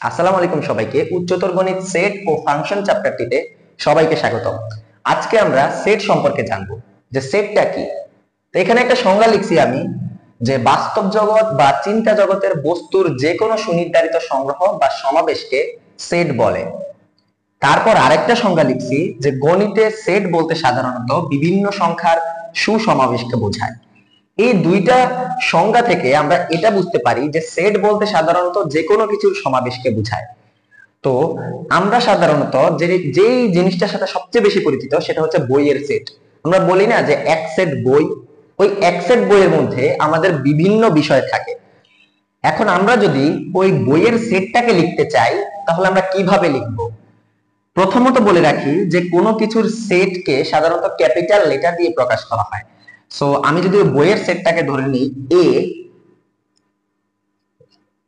আসসালামু আলাইকুম সবাইকে। উচ্চতর গণিত সেট ও ফাংশন চ্যাপ্টারটিতে সবাইকে স্বাগতম। আজকে আমরা সেট সম্পর্কে জানবো যে সেটটা কি। তো এখানে একটা সংজ্ঞা লিখছি আমি, যে বাস্তব জগৎ বা চিন্তা জগতের বস্তুর যে কোনো সুনির্ধারিত সংগ্রহ বা সমাবেশকে সেট বলে। তারপর আরেকটা সংজ্ঞা লিখছি যে গণিতে সেট বলতে সাধারণত বিভিন্ন সংখ্যার সুসমাবেশকে বোঝায়। এই দুইটা সংজ্ঞা থেকে আমরা এটা বুঝতে পারি যে সেট বলতে সাধারণত যে কোনো কিছুর সমাবেশকে বোঝায়। তো আমরা সাধারণত যেই জিনিসটার সাথে সবচেয়ে বেশি পরিচিত সেটা হচ্ছে বইয়ের সেট। আমরা বলি না যে এক সেট বই, ওই এক সেট বইয়ের মধ্যে আমাদের বিভিন্ন বিষয় থাকে। এখন আমরা যদি ওই বইয়ের সেটটাকে লিখতে চাই তাহলে আমরা কিভাবে লিখবো? প্রথমত বলে রাখি যে কোনো কিছুর সেটকে সাধারণত ক্যাপিটাল লেটার দিয়ে প্রকাশ করা হয়। সো আমি যদি ওই বইয়ের সেটটাকে ধরে নিই এ,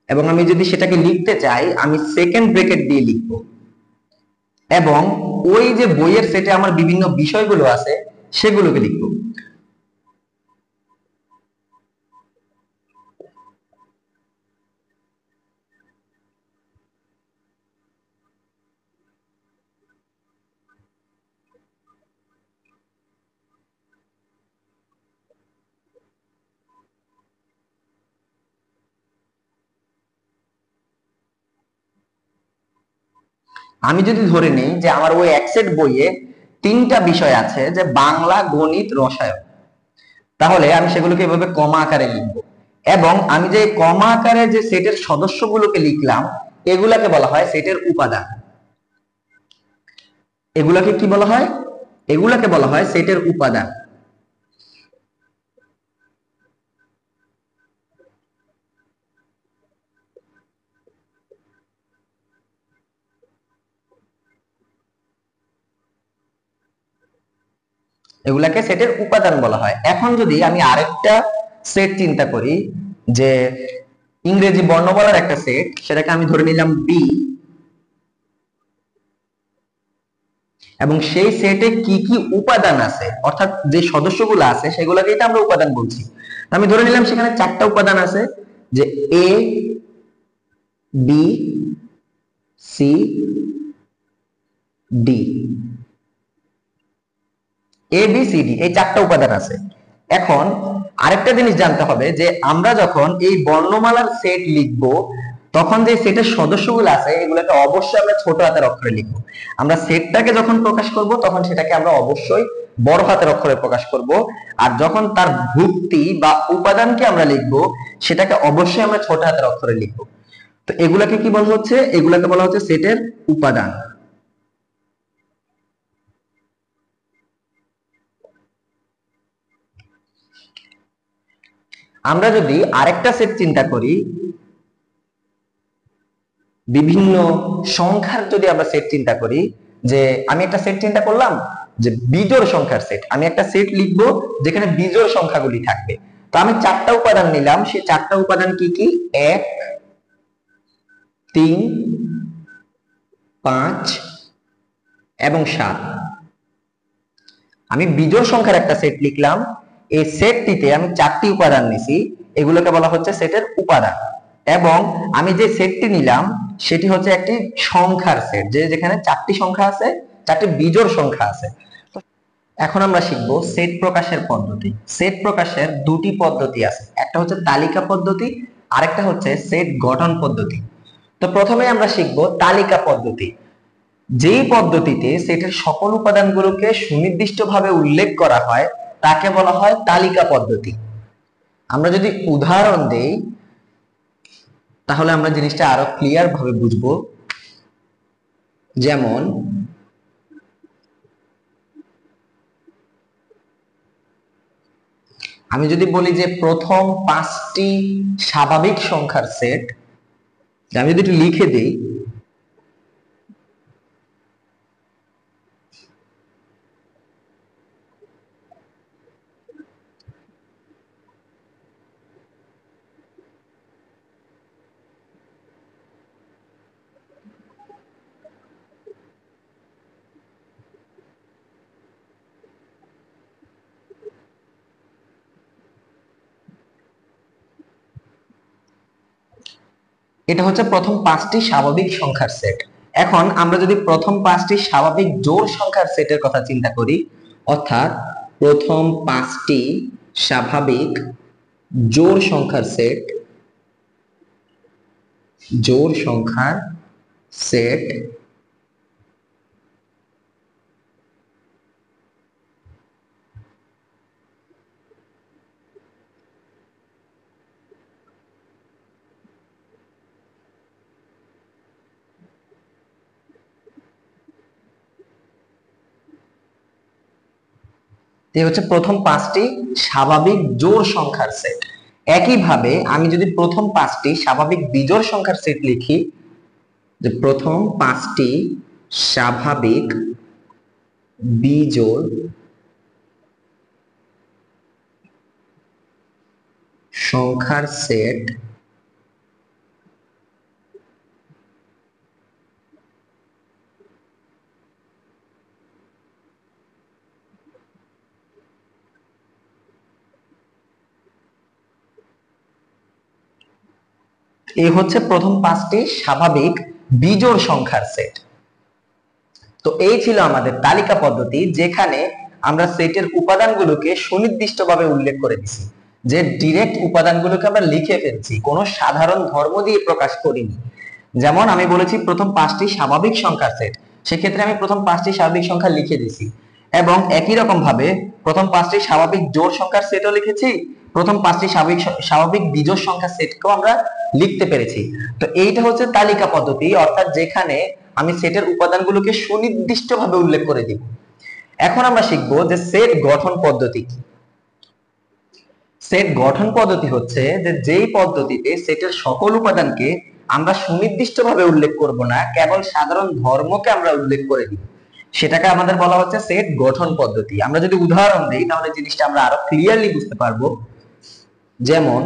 এবং আমি যদি সেটাকে লিখতে চাই আমি সেকেন্ড ব্র্যাকেট দিয়ে লিখবো, এবং ওই যে বইয়ের সেটে আমার বিভিন্ন বিষয়গুলো আছে সেগুলোকে লিখবো। আমি যদি ধরে নিই যে আমার ওই এক সেট বইয়ে তিনটা বিষয় আছে, যে বাংলা, গণিত, রসায়ন, তাহলে আমি সেগুলোকে এভাবে কমা আকারে লিখবো। এবং আমি যে কমা আকারে যে সেটের সদস্যগুলোকে লিখলাম এগুলাকে বলা হয় সেটের উপাদান। এগুলাকে কি বলা হয়? এগুলাকে বলা হয় সেটের উপাদান। এগুলাকে সেটের উপাদান বলা হয়। এখন যদি আমি আরেকটা সেট চিন্তা করি, যে ইংরেজি বর্ণমালার একটা সেট, সেটাকে আমি ধরে নিলাম বি, এবং সেই সেটে কি কি উপাদান আছে অর্থাৎ যে সদস্যগুলো আছে সেগুলোকেই তো আমরা উপাদান বলছি। আমি ধরে নিলাম সেখানে চারটা উপাদান আছে, যে এ, B, C, D. A B C D এই চারটা উপাদান আছে। এখন আরেকটা জিনিস জানতে হবে যে আমরা যখন এই বর্ণমালার সেট লিখব তখন যে সেটের সদস্যগুলো আছে এগুলোকে অবশ্যই আমরা ছোট হাতের অক্ষরে লিখব। আমরা সেটটাকে যখন প্রকাশ করব তখন সেটাকে আমরা অবশ্যই বড় হাতের অক্ষরে প্রকাশ করব। আর যখন তার ভুক্তি বা উপাদানকে আমরা লিখব সেটাকে অবশ্যই আমরা ছোট হাতের অক্ষরে লিখব। তো এগুলাকে কি বলা হচ্ছে? এগুলাকে বলা হচ্ছে সেটের উপাদান। আমরা যদি আরেকটা সেট চিন্তা করি, বিভিন্ন সংখ্যার যদি আমরা সেট চিন্তা করি, যে আমি একটা সেট চিন্তা করলাম যে বিজোড় সংখ্যার সেট, আমি একটা সেট লিখবো যেখানে বিজোড় সংখ্যাগুলি থাকবে। তো আমি চারটা উপাদান নিলাম, সেই চারটা উপাদান কি কি? 1, 3, 5 এবং 7। আমি বিজোড় সংখ্যার একটা সেট লিখলাম, এই সেটটিতে আমি চারটি উপাদান নিছি, এগুলোকে বলা হচ্ছে সেটের উপাদান। এবং আমি যে সেটটি নিলাম সেটি হচ্ছে একটি সংখ্যার সেট, যে যেখানে চারটি সংখ্যা আছে, চারটি বিজোড় সংখ্যা আছে। এখন আমরা শিখবো সেট প্রকাশের পদ্ধতি। সেট প্রকাশের দুটি পদ্ধতি আছে, একটা হচ্ছে তালিকা পদ্ধতি, আরেকটা হচ্ছে সেট গঠন পদ্ধতি। তো প্রথমে আমরা শিখবো তালিকা পদ্ধতি। যেই পদ্ধতিতে সেটের সকল উপাদানগুলোকে সুনির্দিষ্টভাবে উল্লেখ করা হয় তাকে বলা হয় তালিকা পদ্ধতি। আমরা যদি উদাহরণ দেই তাহলে আমরা জিনিসটা আরো ক্লিয়ার ভাবে বুঝবো। যেমন আমি যদি বলি যে প্রথম পাঁচটি স্বাভাবিক সংখ্যার সেট, আমি যদি একটু লিখে দিই, এটা হচ্ছে প্রথম 5টি স্বাভাবিক সংখ্যার সেট। এখন আমরা যদি প্রথম 5টি স্বাভাবিক জোড় সংখ্যার সেটের কথা চিন্তা করি, অর্থাৎ প্রথম 5টি স্বাভাবিক জোড় সংখ্যার সেট, জোড় সংখ্যার সেট এই হচ্ছে প্রথম 5টি স্বাভাবিক জোড় সংখ্যার সেট। একইভাবে আমি যদি প্রথম 5টি স্বাভাবিক বিজোড় সংখ্যার সেট লিখি, যে প্রথম 5টি স্বাভাবিক বিজোড় সংখ্যার সেট এই হচ্ছে প্রথম 5টি স্বাভাবিক বিজোড় সংখ্যার সেট। তো এই ছিল আমাদের তালিকা পদ্ধতি, যেখানে আমরা সেটের উপাদানগুলোকে সুনির্দিষ্টভাবে উল্লেখ করে দিছি, যে ডিরেক্ট উপাদানগুলোকে আমরা লিখে ফেলছি, কোনো সাধারণ ধর্ম দিয়ে প্রকাশ করিনি। যেমন আমি বলেছি প্রথম 5টি স্বাভাবিক সংখ্যার সেট, সেক্ষেত্রে আমি প্রথম 5টি স্বাভাবিক সংখ্যা লিখে দিছি, এবং একই রকম ভাবে প্রথম 5টি স্বাভাবিক জোড় সংখ্যার সেটও লিখেছি, প্রথম 5টি স্বাভাবিক বিজোড় সংখ্যার সেটকেও আমরা লিখতে পেরেছি। তো এইটা হচ্ছে তালিকা পদ্ধতি, অর্থাৎ যেখানে আমি সেটের উপাদানগুলোকে সুনির্দিষ্টভাবে উল্লেখ করে দিব। এখন আমরা শিখবো যে সেট গঠন পদ্ধতি কি। সেট গঠন পদ্ধতি হচ্ছে যে যেই পদ্ধতিতে সেটের সকল উপাদানকে আমরা সুনির্দিষ্টভাবে উল্লেখ করব না, কেবল সাধারণ ধর্মকে আমরা উল্লেখ করে দিব, সেটাকে আমাদের বলা হচ্ছে সেট গঠন পদ্ধতি। আমরা যদি উদাহরণ দেই তাহলে জিনিসটা আমরা আরো ক্লিয়ারলি বুঝতে পারবো। যেমন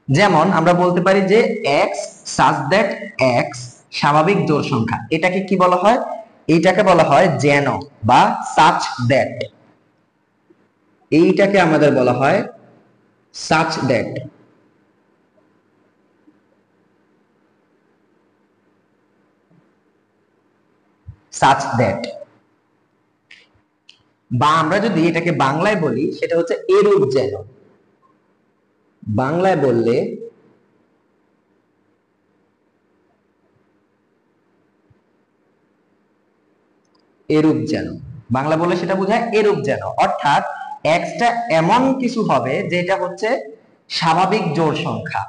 যেমন আমরা বলতে পারি যে x such that x স্বাভাবিক জোড় সংখ্যা, এটাকে কি বলা হয়? এইটাকে বলা হয় যেন বা such that, এইটাকে আমাদের বলা হয় such that। such that বা আমরা যদি এটাকে বাংলায় বলি সেটা হচ্ছে এরূপ যেন। বাংলায় বললে এরূপ যেন, বাংলা বললে সেটা বোঝায় এরূপ যেন, অর্থাৎ এক্সটা এমন কিছু হবে যেটা হচ্ছে স্বাভাবিক জোড় সংখ্যা।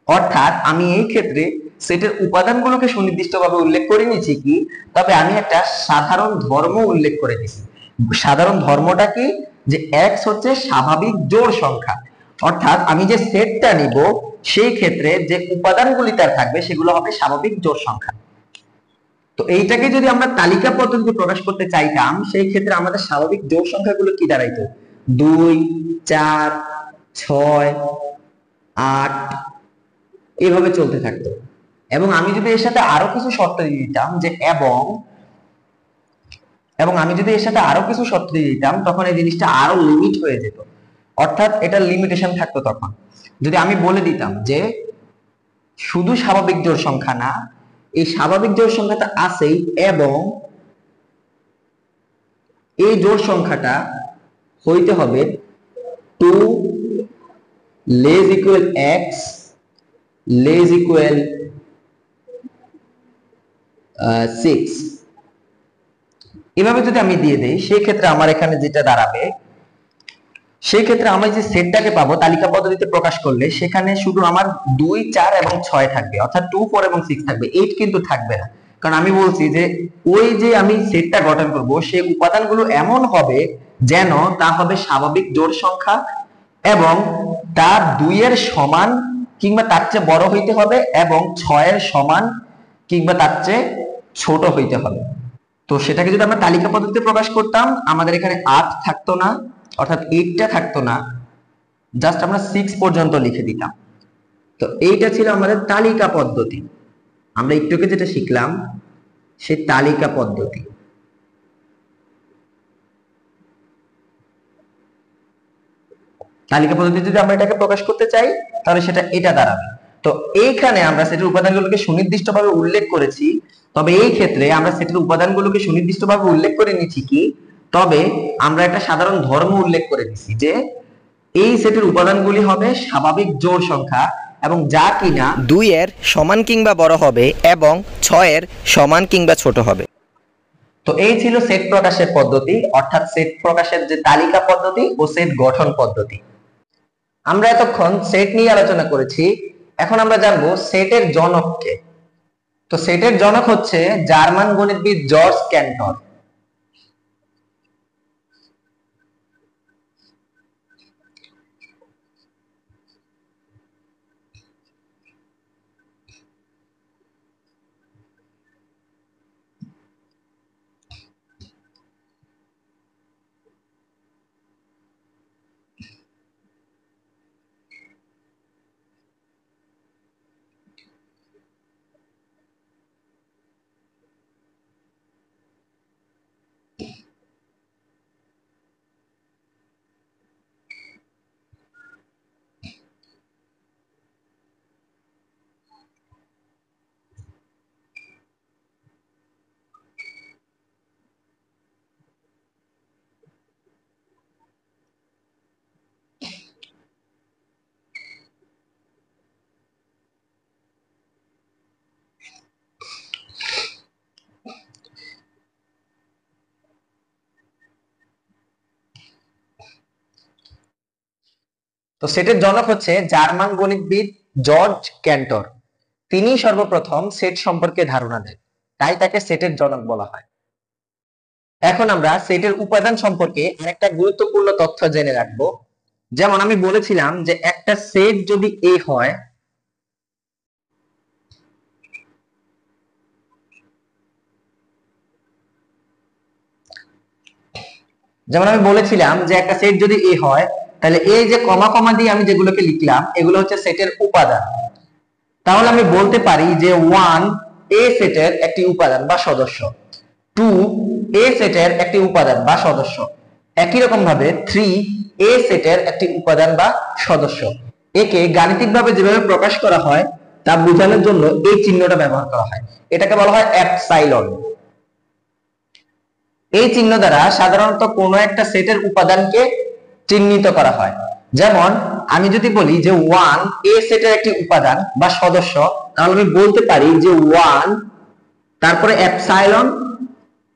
অর্থাৎ আমি এই ক্ষেত্রে সেটের উপাদানগুলোকে সুনির্দিষ্টভাবে উল্লেখ করে নিয়েছি কি, তবে আমি একটা সাধারণ ধর্ম উল্লেখ করে দিয়েছি। সাধারণ ধর্মটা কি? যে এক্স হচ্ছে স্বাভাবিক জোড় সংখ্যা, অর্থাৎ আমি যে সেটটা নিব সেই ক্ষেত্রে যে উপাদানগুলি তার থাকবে সেগুলো হবে স্বাভাবিক জোড় সংখ্যা। তো এইটাকে যদি আমরা তালিকা পদ্ধতিতে প্রকাশ করতে চাইতাম, সেই ক্ষেত্রে আমাদের স্বাভাবিক জোড় সংখ্যাগুলো কি দাঁড়াইতো? 2, 4, 6, 8 এইভাবে চলতে থাকতো। এবং আমি যদি এর সাথে আরো কিছু শর্ত দিয়ে দিতাম যে এবং আমি যদি এর সাথে আরো কিছু শর্ত দিয়ে দিতাম, তখন এই জিনিসটা আরো লিমিট হয়ে যেত, অর্থাৎ এটা লিমিটেশন থাকতো। তখন যদি আমি বলে দিতাম যে শুধু স্বাভাবিক জোড় সংখ্যা না, এই স্বাভাবিক জোড় সংখ্যাটা আছেই, এবং এই জোড় সংখ্যাটা হইতে হবে 2 less equal x less equal 6, এভাবে যদি আমি দিয়ে দেই, সেই ক্ষেত্রে আমার এখানে যেটা দাঁড়াবে, সেই ক্ষেত্রে আমি যে সেটটাকে পাবো তালিকা পদ্ধতিতে প্রকাশ করলে, সেখানে শুধু আমার 2, 4 এবং 6 থাকবে, অর্থাৎ 2, 4 এবং 6 থাকবে, 8 কিন্তু থাকবে না। কারণ আমি বলছি যে ওই যে আমি সেটটা গঠন করব সেই উপাদানগুলো এমন হবে যেন তা হবে স্বাভাবিক জোড় সংখ্যা এবং তা 2 এর সমান কিংবা তার চেয়ে বড় হইতে হবে এবং 6 এর সমান কিংবা তার চেয়ে ছোট হইতে হবে। তো সেটাকে যদি আমরা তালিকা পদ্ধতিতে প্রকাশ করতাম আমাদের এখানে 8 থাকতো না, অর্থাৎ 8টা থাকতো না, জাস্ট আমরা 6 পর্যন্ত লিখে দিতাম। তো এইটা ছিল আমাদের তালিকা পদ্ধতি। আমরা একটু আগে যেটা শিখলাম সেই তালিকা পদ্ধতি। তালিকা পদ্ধতিতে যদি আমরা এটাকে প্রকাশ করতে চাই তাহলে সেটা এটা দাঁড়াবে। তো এইখানে আমরা সেটের উপাদানগুলোকে সুনির্দিষ্টভাবে উল্লেখ করেছি। তবে এই ক্ষেত্রে আমরা সেটের উপাদানগুলোকে সুনির্দিষ্টভাবে উল্লেখ করে নিচ্ছি কি, তবে আমরা একটা সাধারণ ধর্ম উল্লেখ করে দিচ্ছি যে এই সেটের উপাদানগুলি হবে স্বাভাবিক জোড় সংখ্যা এবং যা কিনা 2 এর সমান কিংবা বড় হবে এবং 6 এর সমান কিংবা ছোট হবে। তো এই ছিল সেট প্রকাশের পদ্ধতি, অর্থাৎ সেট প্রকাশের যে তালিকা পদ্ধতি ও সেট গঠন পদ্ধতি। আমরা এতক্ষণ সেট নিয়ে আলোচনা করেছি, এখন আমরা জানবো সেটের জনককে। তো সেটের জনক হচ্ছে জার্মান গণিতবিদ জর্জ ক্যান্টর। তো সেটের জনক হচ্ছে জার্মান গণিতবিদ জর্জ ক্যান্টর। তিনি সর্বপ্রথম সেট সম্পর্কে ধারণা দেন, তাই তাকে সেটের জনক বলা হয়। এখন আমরা সেটের উপাদান সম্পর্কে আরেকটা গুরুত্বপূর্ণ তথ্য জেনে রাখবো। যেমন আমি বলেছিলাম যে একটা সেট যদি এ হয়, যেমন আমি বলেছিলাম যে একটা সেট যদি এ হয় তাহলে এই যে কমা কমা দিয়ে আমি যেগুলোকে লিখলাম এগুলো হচ্ছে সেটের উপাদান। তাহলে আমি বলতে পারি যে 1 এ সেটের একটি উপাদান বা সদস্য, 2 এ সেটের একটি উপাদান বা সদস্য, একই রকম ভাবে 3 এ সেটের একটি উপাদান বা সদস্য। একে গাণিতিকভাবে যেভাবে প্রকাশ করা হয় তা বোঝানোর জন্য এই চিহ্নটা ব্যবহার করা হয়, এটাকে বলা হয় এপসাইলন। এই চিহ্ন দ্বারা সাধারণত কোনো একটা সেটের উপাদানকে চিহ্নিত করা হয়। যেমন আমি যদি বলি যে 1 এ সেটের একটি উপাদান বা সদস্য, তাহলে আমি বলতে পারি যে 1 তারপরে এপসাইলন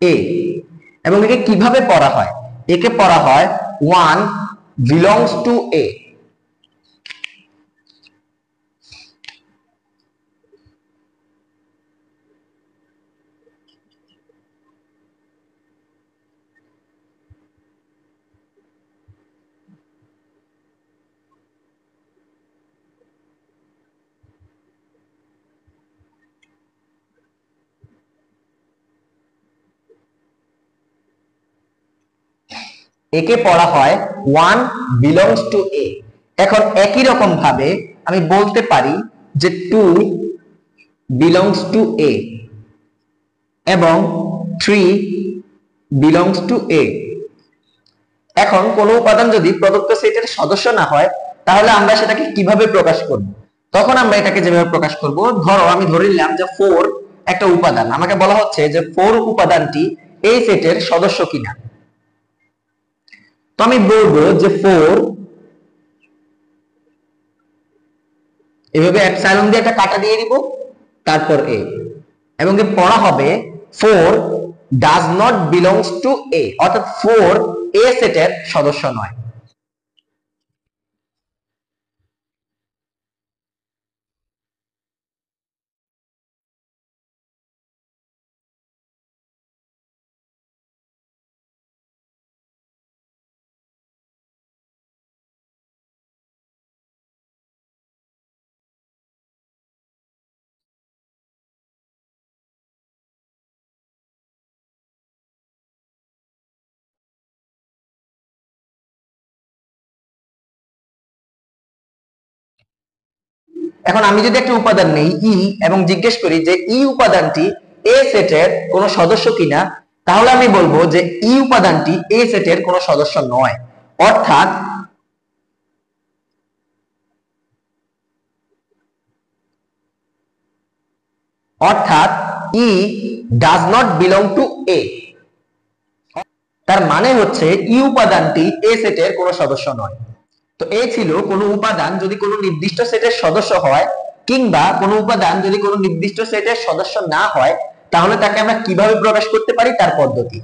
এ। এবং একে কিভাবে পড়া হয়, একে পড়া হয় 1 belongs to a। একে পড়া হয় 1 belongs to a। এখন একই রকম ভাবে আমি বলতে পারি যে 2 belongs to a এবং 3 belongs to a। এখন কোন উপাদান যদি প্রদত্ত সেটের সদস্য না হয় তাহলে আমরা সেটাকে কিভাবে প্রকাশ করব? তখন আমরা এটাকে যেভাবে প্রকাশ করব, ধরো আমি ধরে নিলাম যে 4 একটা উপাদান, আমাকে বলা হচ্ছে যে 4 উপাদানটি এই সেটের সদস্য কিনা। তো আমি বলবো যে 4, এভাবে এপসাইলন দিয়ে একটা কাটা দিয়ে দিব, তারপর a, এবং এর পড়া হবে 4 does not belongs to a, অর্থাৎ 4 a সেটের সদস্য নয়। এখন আমি যদি একটা উপাদান নেই ই এবং জিজ্ঞেস করি যে ই উপাদানটি এ সেটের কোনো সদস্য কিনা, তাহলে আমি বলবো যে ই উপাদানটি এ সেটের কোনো সদস্য নয়। অর্থাৎ he does not belong to a. তার মানে হচ্ছে ই উপাদানটি এ সেটের কোনো সদস্য নয়। তো এ ছিল কোনো উপাদান যদি কোনো নির্দিষ্ট সেটের সদস্য হয়, কিংবা কোনো উপাদান যদি কোনো নির্দিষ্ট সেটের সদস্য না হয়, তাহলে তাকে আমরা কিভাবে প্রকাশ করতে পারি তার পদ্ধতি।